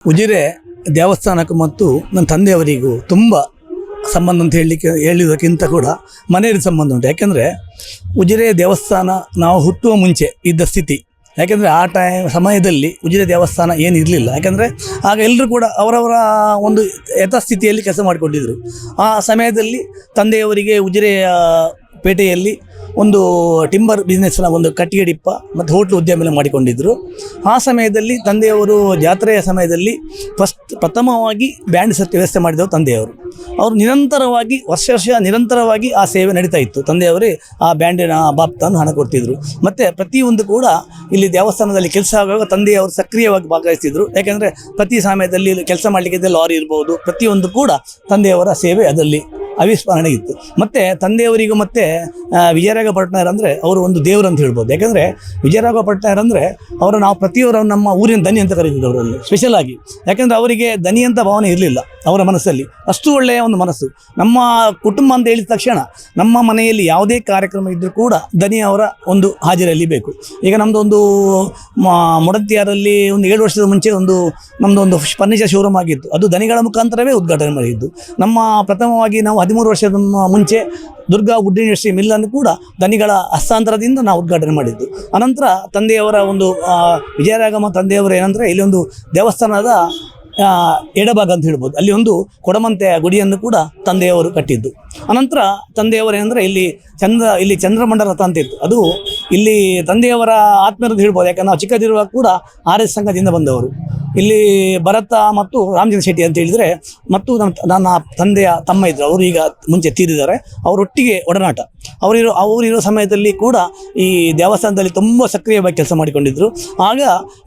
ಉಜಿರೆ ದೇವಸ್ಥಾನಕ್ಕೂ ಮತ್ತು ನನ್ನ ತಂದೆಯವರಿಗೂ ತುಂಬ ಸಂಬಂಧ ಅಂತ ಹೇಳೋದಕ್ಕಿಂತ ಕೂಡ ಮನೆಯಲ್ಲಿ ಸಂಬಂಧ ಉಂಟು. ಯಾಕೆಂದರೆ ಉಜಿರೆ ದೇವಸ್ಥಾನ ನಾವು ಹುಟ್ಟುವ ಮುಂಚೆ ಇದ್ದ ಸ್ಥಿತಿ, ಯಾಕೆಂದರೆ ಆ ಸಮಯದಲ್ಲಿ ಉಜಿರೆ ದೇವಸ್ಥಾನ ಏನು ಇರಲಿಲ್ಲ. ಯಾಕೆಂದರೆ ಆಗ ಎಲ್ಲರೂ ಕೂಡ ಅವರವರ ಒಂದು ಯಥಾಸ್ಥಿತಿಯಲ್ಲಿ ಕೆಲಸ ಮಾಡಿಕೊಂಡಿದ್ದರು. ಆ ಸಮಯದಲ್ಲಿ ತಂದೆಯವರಿಗೆ ಉಜಿರೆಯ ಪೇಟೆಯಲ್ಲಿ ಒಂದು ಟಿಂಬರ್ ಬಿಸ್ನೆಸ್ನ ಒಂದು ಕಟ್ಟಿಗೆ ಡಿಪ್ಪ ಮತ್ತು ಹೋಟ್ಲು ಉದ್ಯಮ ಮಾಡಿಕೊಂಡಿದ್ದರು. ಆ ಸಮಯದಲ್ಲಿ ತಂದೆಯವರು ಜಾತ್ರೆಯ ಸಮಯದಲ್ಲಿ ಪ್ರಥಮವಾಗಿ ಬ್ಯಾಂಡ್ ಸೆಟ್ ವ್ಯವಸ್ಥೆ ಮಾಡಿದವರು ತಂದೆಯವರು. ಅವರು ನಿರಂತರವಾಗಿ ವರ್ಷ ನಿರಂತರವಾಗಿ ಆ ಸೇವೆ ನಡೀತಾ ಇತ್ತು. ತಂದೆಯವರೇ ಆ ಬ್ಯಾಂಡಿನ ಬಾಪ್ತನ್ನು ಹಣ ಕೊಡ್ತಿದ್ರು. ಮತ್ತು ಪ್ರತಿಯೊಂದು ಕೂಡ ಇಲ್ಲಿ ದೇವಸ್ಥಾನದಲ್ಲಿ ಕೆಲಸ ಆಗುವಾಗ ತಂದೆಯವರು ಸಕ್ರಿಯವಾಗಿ ಭಾಗವಹಿಸ್ತಿದ್ರು. ಯಾಕೆಂದರೆ ಪ್ರತಿ ಸಮಯದಲ್ಲಿ ಕೆಲಸ ಮಾಡಲಿಕ್ಕೆ ಲಾರಿ ಇರ್ಬೋದು, ಪ್ರತಿಯೊಂದು ಕೂಡ ತಂದೆಯವರ ಸೇವೆ ಅದರಲ್ಲಿ ಅವಿಸ್ಮರಣೆ ಇತ್ತು. ಮತ್ತು ತಂದೆಯವರಿಗೂ ಮತ್ತು ವಿಜಯರಾಘ ಭಟ್ನಾಯರ್ ಅಂದರೆ ಅವರು ಒಂದು ದೇವರು ಅಂತ ಹೇಳ್ಬೋದು. ಯಾಕೆಂದರೆ ವಿಜಯರಾಘ ಭಟ್ನಾಯರ್ ಅಂದರೆ ಅವರು ನಾವು ಪ್ರತಿಯೊಬ್ಬರು ನಮ್ಮ ಊರಿನ ದನಿ ಅಂತ ಕರೀತಿದ್ರು ಅವರಲ್ಲಿ ಸ್ಪೆಷಲ್ ಆಗಿ. ಯಾಕೆಂದರೆ ಅವರಿಗೆ ದನಿ ಅಂತ ಭಾವನೆ ಇರಲಿಲ್ಲ ಅವರ ಮನಸ್ಸಲ್ಲಿ. ಅಷ್ಟು ಒಳ್ಳೆಯ ಒಂದು ಮನಸ್ಸು. ನಮ್ಮ ಕುಟುಂಬ ಅಂತ ಹೇಳಿದ ತಕ್ಷಣ ನಮ್ಮ ಮನೆಯಲ್ಲಿ ಯಾವುದೇ ಕಾರ್ಯಕ್ರಮ ಇದ್ದರೂ ಕೂಡ ದನಿ ಅವರ ಒಂದು ಹಾಜರಿಯಲ್ಲಿ ಬೇಕು. ಈಗ ನಮ್ಮದು ಒಂದು ಮೊಡತಿಯಾರಲ್ಲಿ ಒಂದು 7 ವರ್ಷದ ಮುಂಚೆ ನಮ್ಮದು ಫರ್ನಿಚರ್ ಶೋರೂಮ್ ಆಗಿತ್ತು. ಅದು ದನಿಗಳ ಮುಖಾಂತರವೇ ಉದ್ಘಾಟನೆ ಮಾಡಿದ್ದು. ನಮ್ಮ ಪ್ರಥಮವಾಗಿ ನಾವು 13 ವರ್ಷದ ಮುಂಚೆ ದುರ್ಗಾ ವುಡ್ ಇಂಡಸ್ಟ್ರಿ ಮಿಲ್ಲನ್ನು ಕೂಡ ದನಿಗಳ ಹಸ್ತಾಂತರದಿಂದ ನಾವು ಉದ್ಘಾಟನೆ ಮಾಡಿದ್ದು. ಅನಂತರ ತಂದೆಯವರ ಒಂದು ವಿಜಯರಾಘವ ತಂದೆಯವರು ಏನಂದರೆ ಇಲ್ಲಿ ಒಂದು ದೇವಸ್ಥಾನದ ಎಡಭಾಗ ಅಂತ ಹೇಳ್ಬೋದು, ಅಲ್ಲಿ ಒಂದು ಕೊಡಮಂತೆಯ ಗುಡಿಯನ್ನು ಕೂಡ ತಂದೆಯವರು ಕಟ್ಟಿದ್ದು. ಅನಂತರ ತಂದೆಯವರು ಏನಂದರೆ ಇಲ್ಲಿ ಚಂದ್ರಮಂಡಲ ರಥ ಅಂತ ಇತ್ತು. ಅದು ಇಲ್ಲಿ ತಂದೆಯವರ ಆತ್ಮೀಯರದ್ದು ಹೇಳ್ಬೋದು. ಯಾಕಂದ್ರೆ ನಾವು ಚಿಕ್ಕದಿರುವಾಗ ಕೂಡ RS ಸಂಘದಿಂದ ಬಂದವರು. ಇಲ್ಲಿ ಭರತ ಮತ್ತು ರಾಮಚಂದ್ರ ಶೆಟ್ಟಿ ಅಂತ ಹೇಳಿದರೆ ಮತ್ತು ನನ್ನ ತಂದೆಯ ತಮ್ಮ ಇದ್ದರು, ಅವರು ಈಗ ಮುಂಚೆ ತೀರಿದ್ದಾರೆ. ಅವರೊಟ್ಟಿಗೆ ಒಡನಾಟ. ಅವರಿರೋ ಸಮಯದಲ್ಲಿ ಕೂಡ ಈ ದೇವಸ್ಥಾನದಲ್ಲಿ ತುಂಬ ಸಕ್ರಿಯವಾಗಿ ಕೆಲಸ ಮಾಡಿಕೊಂಡಿದ್ದರು. ಆಗ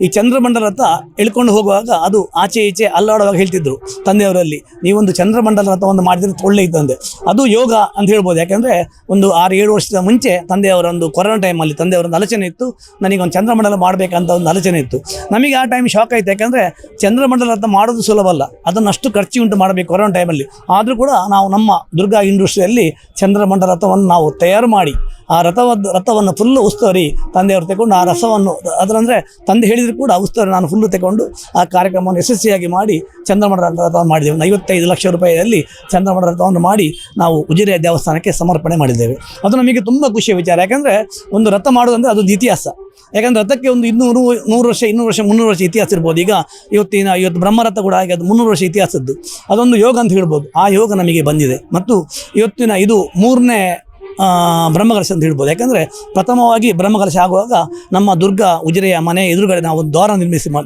ಈ ಚಂದ್ರಮಂಡಲ ರಥ ಎಳ್ಕೊಂಡು ಹೋಗುವಾಗ ಅದು ಆಚೆ ಈಚೆ ಅಲ್ಲಾಡುವಾಗ ಹೇಳ್ತಿದ್ರು ತಂದೆಯವರಲ್ಲಿ, ನೀವೊಂದು ಚಂದ್ರಮಂಡಲ ರಥವನ್ನು ಮಾಡಿದರೆ ಒಳ್ಳೆ ಇದ್ದಂತೆ. ಅದು ಯೋಗ ಅಂತ ಹೇಳ್ಬೋದು. ಯಾಕೆಂದರೆ ಒಂದು 6-7 ವರ್ಷದ ಮುಂಚೆ ತಂದೆಯವರ ಒಂದು ಕೊರೋನಾ ಟೈಮಲ್ಲಿ ತಂದೆಯವರೊಂದು ಆಲೋಚನೆ ಇತ್ತು, ನನಗೊಂದು ಚಂದ್ರಮಂಡಲ ಮಾಡಬೇಕಂತ ಒಂದು ಆಲೋಚನೆ ಇತ್ತು. ನಮಗೆ ಆ ಟೈಮ್ ಶಾಕ್ ಆಯಿತು. ಯಾಕೆಂದರೆ ಚಂದ್ರಮಂಡಲ ರಥ ಮಾಡೋದು ಸುಲಭ ಅಲ್ಲ, ಅದನ್ನು ಅಷ್ಟು ಖರ್ಚು ಉಂಟು ಮಾಡಬೇಕು ಕೊರೋನಾ ಟೈಮಲ್ಲಿ. ಆದರೂ ಕೂಡ ನಾವು ನಮ್ಮ ದುರ್ಗಾ ಇಂಡಸ್ಟ್ರಿಯಲ್ಲಿ ಚಂದ್ರಮಂಡಲ ರಥವನ್ನು ನಾವು ತಯಾರು ಮಾಡಿ ಆ ರಥವನ್ನು ಫುಲ್ಲು ಉಸ್ತುವಾರಿ ತಂದೆಯವರು ತಗೊಂಡು ಆ ರಸವನ್ನು ಅದರಂದರೆ ತಂದೆ ಹೇಳಿದರೂ ಕೂಡ ಉಸ್ತುವಾರಿ ನಾನು ಫುಲ್ಲು ತಗೊಂಡು ಆ ಕಾರ್ಯಕ್ರಮವನ್ನು ಯಶಸ್ವಿಯಾಗಿ ಮಾಡಿ ಚಂದ್ರಮಂಡಲ ರಥವನ್ನು ಮಾಡಿದ್ದೇವೆ. 55 ಲಕ್ಷ ರೂಪಾಯಿಯಲ್ಲಿ ಚಂದ್ರಮಂಡಲ ರಥವನ್ನು ಮಾಡಿ ನಾವು ಉಜಿರೆ ದೇವಸ್ಥಾನಕ್ಕೆ ಸಮರ್ಪಣೆ ಮಾಡಿದ್ದೇವೆ. ಅದು ನಮಗೆ ತುಂಬ ಖುಷಿಯ ವಿಚಾರ. ಯಾಕೆಂದರೆ ಒಂದು ರಥ ಮಾಡೋದಂದರೆ ಅದೊಂದು ಇತಿಹಾಸ. ಯಾಕಂದರೆ ರಥಕ್ಕೆ ಒಂದು 100 ವರ್ಷ 300 ವರ್ಷ ಇತಿಹಾಸ ಇರ್ಬೋದು. ಈಗ ಇವತ್ತು ಬ್ರಹ್ಮರಥ ಕೂಡ ಹಾಗೆ ಅದು 300 ವರ್ಷ ಇತಿಹಾಸದ್ದು. ಅದೊಂದು ಯೋಗ ಅಂತ ಹೇಳ್ಬೋದು. ಆ ಯೋಗ ನಮಗೆ ಬಂದಿದೆ. ಮತ್ತು ಇವತ್ತಿನ ಇದು 3ನೇ ಬ್ರಹ್ಮಕಲಶ ಅಂತ ಹೇಳ್ಬೋದು. ಯಾಕಂದರೆ ಪ್ರಥಮವಾಗಿ ಬ್ರಹ್ಮಕಲಶ ಆಗುವಾಗ ನಮ್ಮ ದುರ್ಗಾ ಉಜಿರೆಯ ಮನೆ ಎದುರುಗಡೆ ನಾವು ಒಂದು ದ್ವಾರ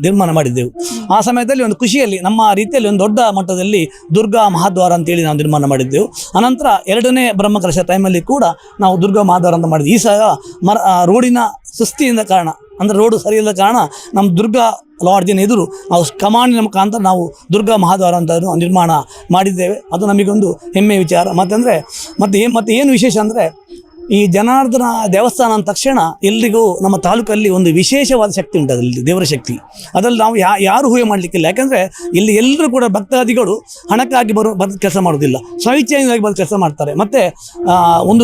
ನಿರ್ಮಾಣ ಮಾಡಿದ್ದೆವು. ಆ ಸಮಯದಲ್ಲಿ ಒಂದು ಖುಷಿಯಲ್ಲಿ ನಮ್ಮ ರೀತಿಯಲ್ಲಿ ಒಂದು ದೊಡ್ಡ ಮಟ್ಟದಲ್ಲಿ ದುರ್ಗಾ ಮಹಾದ್ವಾರ ಅಂತೇಳಿ ನಾವು ನಿರ್ಮಾಣ ಮಾಡಿದ್ದೆವು. ಅನಂತರ 2ನೇ ಬ್ರಹ್ಮಕಲಶ ಟೈಮಲ್ಲಿ ಕೂಡ ನಾವು ದುರ್ಗಾ ಮಹಾದ್ವಾರ ಅಂತ ಮಾಡಿದ್ವಿ. ಈ ಸಹ ರೋಡಿನ ಸುಸ್ತಿಯಿಂದ ಕಾರಣ, ಅಂದರೆ ರೋಡು ಸರಿಯಿಲ್ಲದ ಕಾರಣ ನಮ್ಮ ದುರ್ಗಾ ಲಾಡ್ಜಿನ ಎದುರು ನಾವು ಕಮಾಂಡಿನ ಮುಖಾಂತರ ನಾವು ದುರ್ಗಾ ಮಹಾದ್ವಾರ ಅಂತ ನಿರ್ಮಾಣ ಮಾಡಿದ್ದೇವೆ. ಅದು ನಮಗೊಂದು ಹೆಮ್ಮೆಯ ವಿಚಾರ. ಮತ್ತೆ ಏನು ವಿಶೇಷ ಅಂದರೆ ಈ ಜನಾರ್ದನ ದೇವಸ್ಥಾನ ಅಂದ ತಕ್ಷಣ ಎಲ್ರಿಗೂ ನಮ್ಮ ತಾಲೂಕಲ್ಲಿ ಒಂದು ವಿಶೇಷವಾದ ಶಕ್ತಿ ಉಂಟು. ಅದರಲ್ಲಿ ದೇವರ ಶಕ್ತಿ. ಅದರಲ್ಲಿ ನಾವು ಯಾರು ಊಹೆ ಮಾಡಲಿಕ್ಕಿಲ್ಲ. ಯಾಕೆಂದರೆ ಇಲ್ಲಿ ಎಲ್ಲರೂ ಕೂಡ ಭಕ್ತಾದಿಗಳು ಹಣಕ್ಕಾಗಿ ಬಂದು ಕೆಲಸ ಮಾಡೋದಿಲ್ಲ, ಸ್ವಇಚ್ಛೆಯಾಗಿ ಬಂದು ಕೆಲಸ ಮಾಡ್ತಾರೆ. ಮತ್ತು ಒಂದು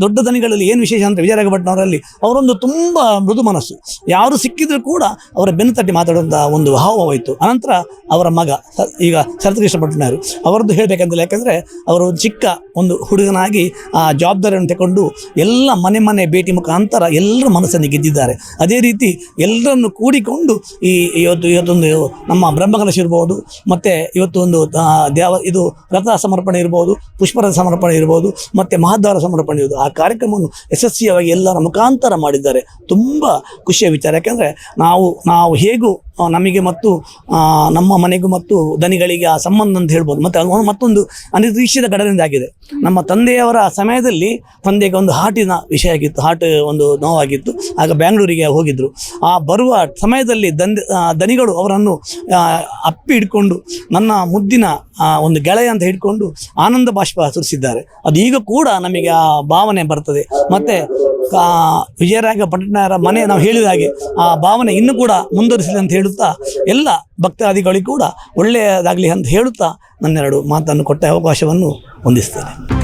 ದೊಡ್ಡ ದನಿಗಳಲ್ಲಿ ಏನು ವಿಶೇಷ ಅಂದರೆ ವಿಜಯರಾಘ ಭಟ್ನವರಲ್ಲಿ ಅವರೊಂದು ತುಂಬ ಮೃದು ಮನಸ್ಸು. ಯಾರು ಸಿಕ್ಕಿದ್ರು ಕೂಡ ಅವರ ಬೆನ್ನು ತಟ್ಟಿ ಮಾತಾಡುವಂಥ ಒಂದು ಹಾವವಾಯಿತು. ಅನಂತರ ಅವರ ಮಗ ಈಗ ಶರತ್ಕೃಷ್ಣ ಭಟ್ನಾಯರು ಅವರದ್ದು ಹೇಳಬೇಕಂತಿಲ್ಲ. ಯಾಕೆಂದರೆ ಅವರು ಚಿಕ್ಕ ಒಂದು ಹುಡುಗನಾಗಿ ಆ ಜವಾಬ್ದಾರಿಯನ್ನು ತಗೊಂಡು ಎಲ್ಲ ಮನೆ ಭೇಟಿ ಮುಖಾಂತರ ಎಲ್ಲರ ಮನಸ್ಸನ್ನು ಗೆದ್ದಿದ್ದಾರೆ. ಅದೇ ರೀತಿ ಎಲ್ಲರನ್ನು ಕೂಡಿಕೊಂಡು ಇವತ್ತೊಂದು ನಮ್ಮ ಬ್ರಹ್ಮಕಲಶ ಇರ್ಬೋದು, ಮತ್ತು ಇವತ್ತೊಂದು ಇದು ರಥ ಸಮರ್ಪಣೆ ಇರ್ಬೋದು, ಪುಷ್ಪರಥ ಸಮರ್ಪಣೆ ಇರ್ಬೋದು, ಮತ್ತು ಮಹಾದ್ವಾರ ಸಮರ್ಪಣೆ ಇರ್ಬೋದು. ಆ ಕಾರ್ಯಕ್ರಮವನ್ನು ಯಶಸ್ವಿಯಾಗಿ ಎಲ್ಲರ ಮುಖಾಂತರ ಮಾಡಿದ್ದಾರೆ. ತುಂಬ ಖುಷಿಯ ವಿಚಾರ. ಯಾಕೆಂದರೆ ನಾವು ಹೇಗೂ ನಮಗೆ ಮತ್ತು ನಮ್ಮ ಮನೆಗೂ ಮತ್ತು ದನಿಗಳಿಗೆ ಆ ಸಂಬಂಧ ಅಂತ ಹೇಳ್ಬೋದು. ಮತ್ತು ಮತ್ತೊಂದು ಅನಿರೀಕ್ಷಿತ ಘಟನೆ ಆಗಿದೆ. ನಮ್ಮ ತಂದೆಯವರ ಸಮಯದಲ್ಲಿ ತಂದೆಗೆ ಒಂದು ಹಾರ್ಟಿನ ವಿಷಯ ಆಗಿತ್ತು, ಹಾರ್ಟ್ ಒಂದು ನೋವಾಗಿತ್ತು. ಆಗ ಬ್ಯಾಂಗ್ಳೂರಿಗೆ ಹೋಗಿದ್ದರು. ಆ ಬರುವ ಸಮಯದಲ್ಲಿ ದನಿಗಳು ಅವರನ್ನು ಅಪ್ಪಿ ಹಿಡ್ಕೊಂಡು ನನ್ನ ಮುದ್ದಿನ ಒಂದು ಗೆಳೆಯ ಅಂತ ಹಿಡ್ಕೊಂಡು ಆನಂದ ಬಾಷ್ಪ ಸುರಿಸಿದ್ದಾರೆ. ಅದು ಈಗ ಕೂಡ ನಮಗೆ ಆ ಭಾವನೆ ಬರ್ತದೆ. ಮತ್ತು ವಿಜಯರಾಘ ಭಟ್ನಾಯರ ಮನೆ ನಾವು ಹೇಳಿದ ಹಾಗೆ ಆ ಭಾವನೆ ಇನ್ನೂ ಕೂಡ ಮುಂದುವರಿಸಲಿ ಅಂತ ಹೇಳುತ್ತಾ ಎಲ್ಲ ಭಕ್ತಾದಿಗಳಿಗೂ ಕೂಡ ಒಳ್ಳೆಯದಾಗಲಿ ಅಂತ ಹೇಳುತ್ತಾ ನನ್ನೆರಡು ಮಾತನ್ನು ಕೊಟ್ಟ ಅವಕಾಶವನ್ನು ಹೊಂದಿಸ್ತೇನೆ.